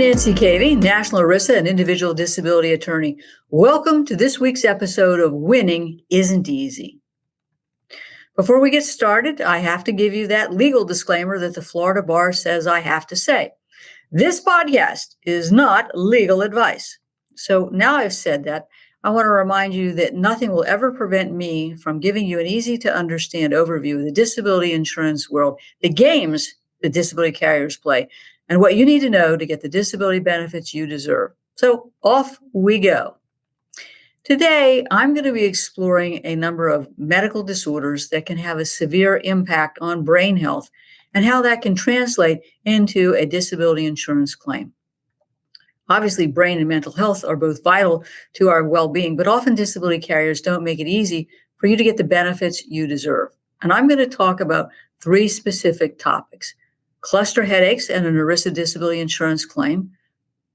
Nancy Cavey, National ERISA and Individual Disability Attorney. Welcome to this week's episode of Winning Isn't Easy. Before we get started, I have to give you that legal disclaimer that the Florida Bar says I have to say. This podcast is not legal advice. So now I've said that, I want to remind you that nothing will ever prevent me from giving you an easy-to-understand overview of the disability insurance world, the games the disability carriers play, and what you need to know to get the disability benefits you deserve. So off we go. Today, I'm going to be exploring a number of medical disorders that can have a severe impact on brain health and how that can translate into a disability insurance claim. Obviously, brain and mental health are both vital to our well-being, but often disability carriers don't make it easy for you to get the benefits you deserve. And I'm going to talk about three specific topics: cluster headaches and an ERISA disability insurance claim,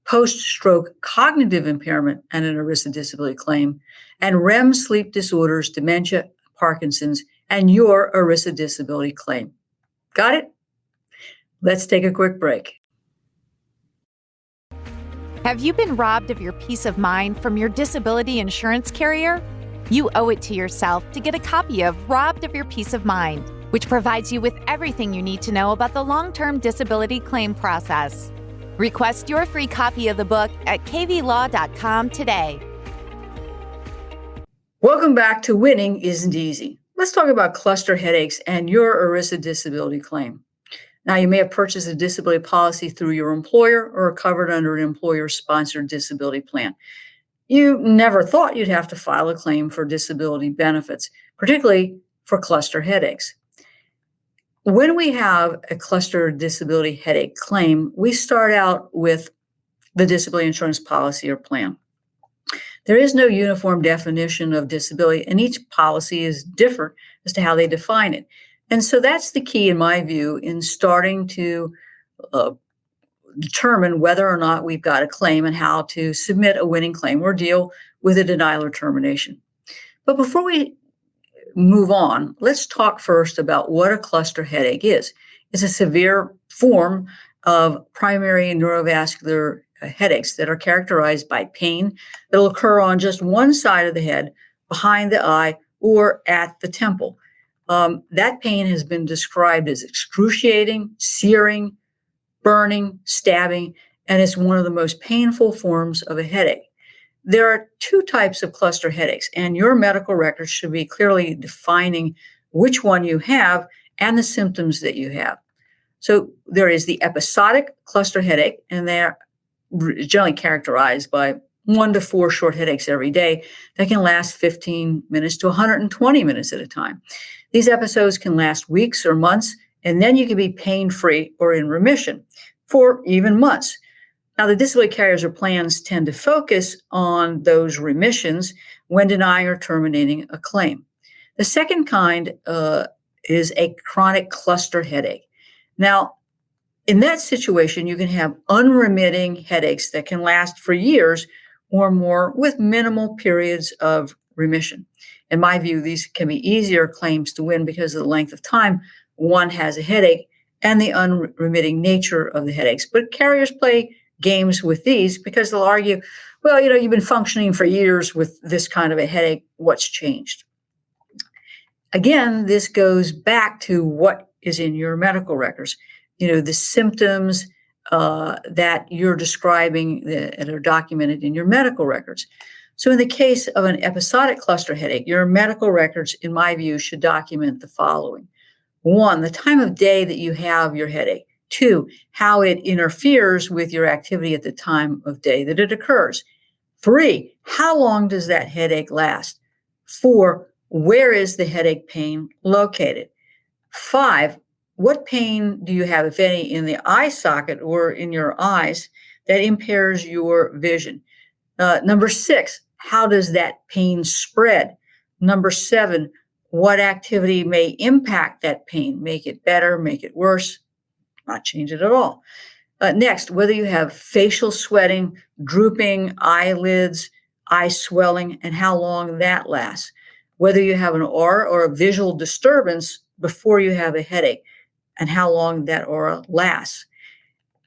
post-stroke cognitive impairment and an ERISA disability claim, and REM sleep disorders, dementia, Parkinson's, and your ERISA disability claim. Got it? Let's take a quick break. Have you been robbed of your peace of mind from your disability insurance carrier? You owe it to yourself to get a copy of Robbed of Your Peace of Mind, which provides you with everything you need to know about the long-term disability claim process. Request your free copy of the book at caveylaw.com today. Welcome back to Winning Isn't Easy. Let's talk about cluster headaches and your ERISA disability claim. Now, you may have purchased a disability policy through your employer or are covered under an employer-sponsored disability plan. You never thought you'd have to file a claim for disability benefits, particularly for cluster headaches. When we have a cluster disability headache claim, we start out with the disability insurance policy or plan. There is no uniform definition of disability, and each policy is different as to how they define it. And so that's the key, in my view, in starting to determine whether or not we've got a claim and how to submit a winning claim or deal with a denial or termination. But before we move on, let's talk first about what a cluster headache is. It's a severe form of primary neurovascular headaches that are characterized by pain that will occur on just one side of the head, behind the eye, or at the temple. That pain has been described as excruciating, searing, burning, stabbing, and it's one of the most painful forms of a headache. There are two types of cluster headaches, and your medical records should be clearly defining which one you have and the symptoms that you have. So there is the episodic cluster headache, and they're generally characterized by 1 to 4 short headaches every day that can last 15 minutes to 120 minutes at a time. These episodes can last weeks or months, and then you can be pain-free or in remission for even months. Now, the disability carriers or plans tend to focus on those remissions when denying or terminating a claim. The second kind is a chronic cluster headache. Now, in that situation, you can have unremitting headaches that can last for years or more with minimal periods of remission. In my view, these can be easier claims to win because of the length of time one has a headache and the unremitting nature of the headaches. But carriers play games with these because they'll argue, well, you've been functioning for years with this kind of a headache. What's changed? Again, this goes back to what is in your medical records. The symptoms that you're describing that are documented in your medical records. So in the case of an episodic cluster headache, your medical records, in my view, should document the following. 1, the time of day that you have your headache. 2, how it interferes with your activity at the time of day that it occurs. 3, how long does that headache last? 4, where is the headache pain located? 5, what pain do you have, if any, in the eye socket or in your eyes that impairs your vision? Number 6, how does that pain spread? Number 7, what activity may impact that pain? Make it better, make it worse, not change it at all. Next, whether you have facial sweating, drooping eyelids, eye swelling, and how long that lasts. Whether you have an aura or a visual disturbance before you have a headache, and how long that aura lasts.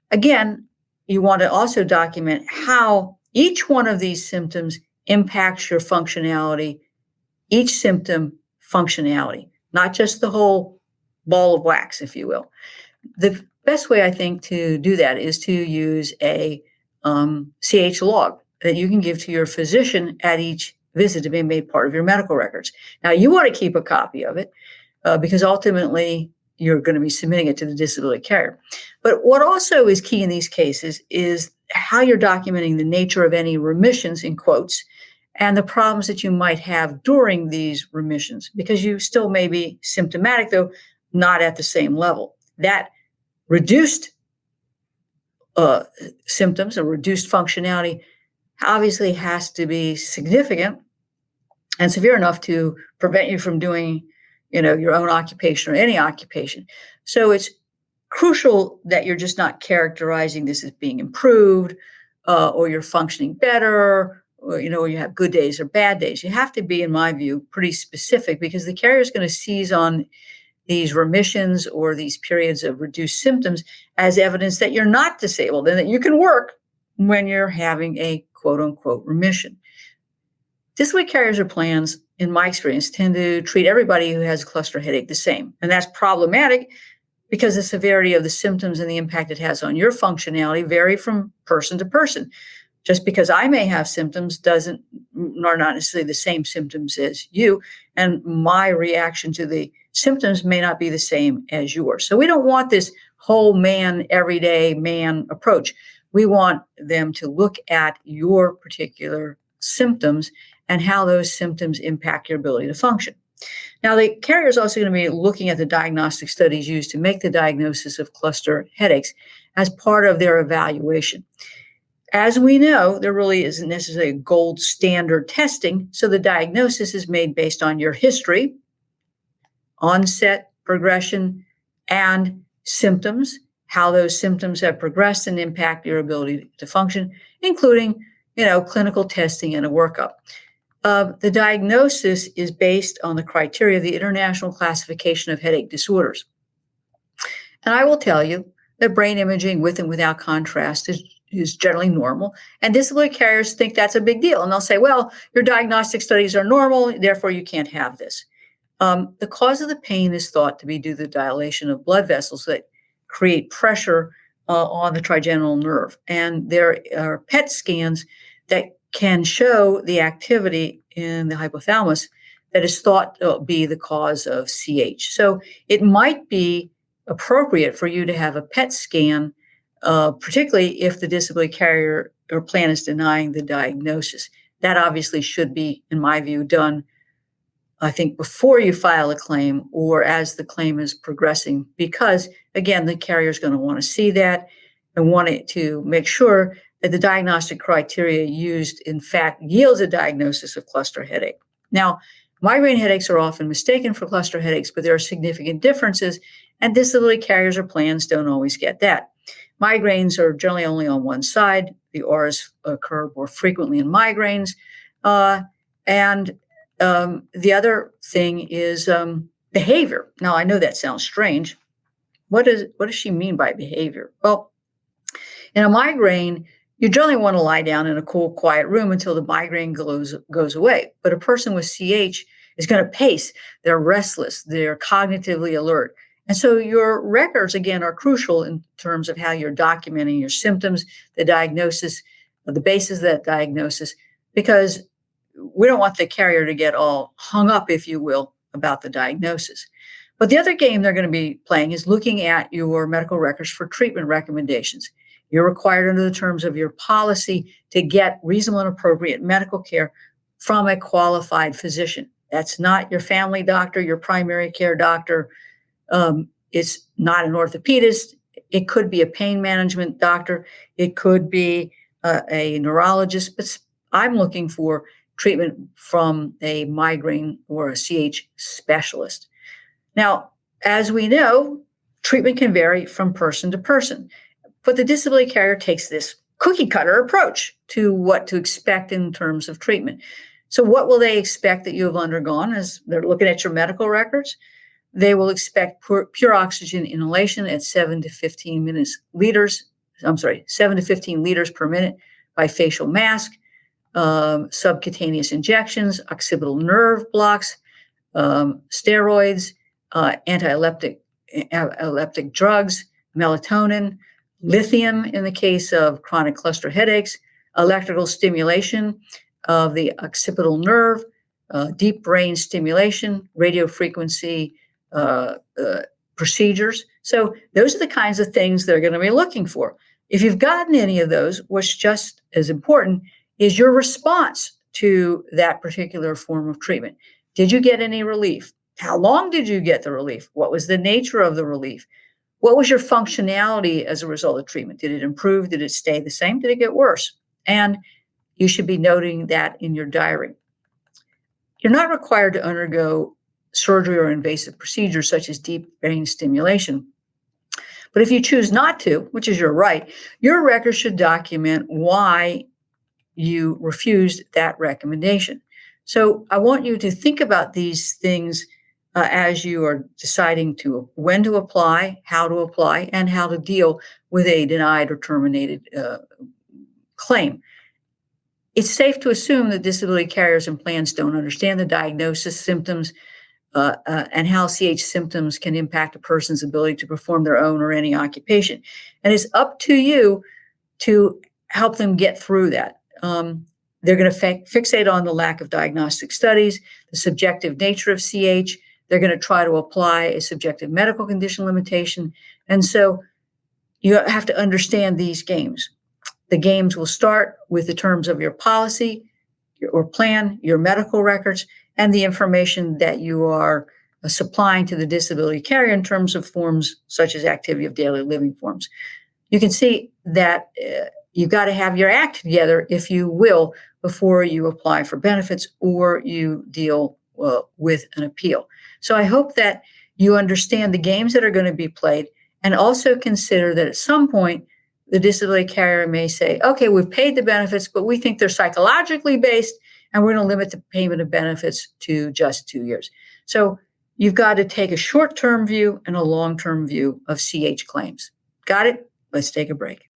Again, you want to also document how each one of these symptoms impacts your functionality, each symptom functionality, not just the whole ball of wax, if you will. The best way, I think, to do that is to use a CH log that you can give to your physician at each visit to be made part of your medical records. Now, you want to keep a copy of it because ultimately you're going to be submitting it to the disability carrier. But what also is key in these cases is how you're documenting the nature of any remissions, in quotes, and the problems that you might have during these remissions, because you still may be symptomatic, though not at the same level. That reduced symptoms or reduced functionality obviously has to be significant and severe enough to prevent you from doing, your own occupation or any occupation. So it's crucial that you're just not characterizing this as being improved or you're functioning better, or you have good days or bad days. You have to be, in my view, pretty specific, because the carrier is going to seize on these remissions or these periods of reduced symptoms as evidence that you're not disabled and that you can work when you're having a quote unquote remission. Disability carriers or plans, in my experience, tend to treat everybody who has a cluster headache the same. And that's problematic because the severity of the symptoms and the impact it has on your functionality vary from person to person. Just because I may have symptoms are not necessarily the same symptoms as you, and my reaction to the symptoms may not be the same as yours. So we don't want this whole man, everyday man approach. We want them to look at your particular symptoms and how those symptoms impact your ability to function. Now, the carrier is also going to be looking at the diagnostic studies used to make the diagnosis of cluster headaches as part of their evaluation. As we know, there really isn't necessarily gold standard testing, so the diagnosis is made based on your history, onset, progression, and symptoms, how those symptoms have progressed and impact your ability to function, including, clinical testing and a workup. The diagnosis is based on the criteria of the International Classification of Headache Disorders. And I will tell you that brain imaging with and without contrast is generally normal. And disability carriers think that's a big deal. And they'll say, well, your diagnostic studies are normal, therefore you can't have this. The cause of the pain is thought to be due to the dilation of blood vessels that create pressure on the trigeminal nerve. And there are PET scans that can show the activity in the hypothalamus that is thought to be the cause of CH. So it might be appropriate for you to have a PET scan, particularly if the disability carrier or plan is denying the diagnosis. That obviously should be, in my view, done, I think, before you file a claim or as the claim is progressing, because, again, the carrier is going to want to see that and want it to make sure that the diagnostic criteria used, in fact, yields a diagnosis of cluster headache. Now, migraine headaches are often mistaken for cluster headaches, but there are significant differences, and disability carriers or plans don't always get that. Migraines are generally only on one side. The auras occur more frequently in migraines. And the other thing is behavior. Now, I know that sounds strange. What does she mean by behavior? Well, in a migraine, you generally want to lie down in a cool, quiet room until the migraine goes away. But a person with CH is going to pace. They're restless. They're cognitively alert. And so your records, again, are crucial in terms of how you're documenting your symptoms, the diagnosis, the basis of that diagnosis, because we don't want the carrier to get all hung up, if you will, about the diagnosis. But the other game they're going to be playing is looking at your medical records for treatment recommendations. You're required under the terms of your policy to get reasonable and appropriate medical care from a qualified physician. That's not your family doctor, your primary care doctor. It's not an orthopedist. It could be a pain management doctor. It could be a neurologist. But I'm looking for treatment from a migraine or a CH specialist. Now, as we know, treatment can vary from person to person. But the disability carrier takes this cookie cutter approach to what to expect in terms of treatment. So what will they expect that you have undergone as they're looking at your medical records? They will expect pure oxygen inhalation at 7 to 15 liters 7 to 15 liters per minute by facial mask, subcutaneous injections, occipital nerve blocks, steroids, anti-epileptic drugs, melatonin, lithium in the case of chronic cluster headaches, electrical stimulation of the occipital nerve, deep brain stimulation, radio frequency procedures. So those are the kinds of things they're going to be looking for. If you've gotten any of those, what's just as important is your response to that particular form of treatment. Did you get any relief? How long did you get the relief? What was the nature of the relief? What was your functionality as a result of treatment? Did it improve? Did it stay the same? Did it get worse? And you should be noting that in your diary. You're not required to undergo surgery or invasive procedures such as deep brain stimulation. But if you choose not to, which is your right, your record should document why you refused that recommendation. So I want you to think about these things as you are deciding when to apply, how to apply, and how to deal with a denied or terminated claim. It's safe to assume that disability carriers and plans don't understand the diagnosis, symptoms, and how CH symptoms can impact a person's ability to perform their own or any occupation. And it's up to you to help them get through that. They're going to fixate on the lack of diagnostic studies, the subjective nature of CH. They're going to try to apply a subjective medical condition limitation. And so you have to understand these games. The games will start with the terms of your policy or plan, your medical records, and the information that you are supplying to the disability carrier in terms of forms such as activity of daily living forms. You can see that you've got to have your act together, if you will, before you apply for benefits or you deal with an appeal. So I hope that you understand the games that are going to be played, and also consider that at some point, the disability carrier may say, okay, we've paid the benefits, but we think they're psychologically based, and we're going to limit the payment of benefits to just 2 years. So you've got to take a short-term view and a long-term view of CH claims. Got it? Let's take a break.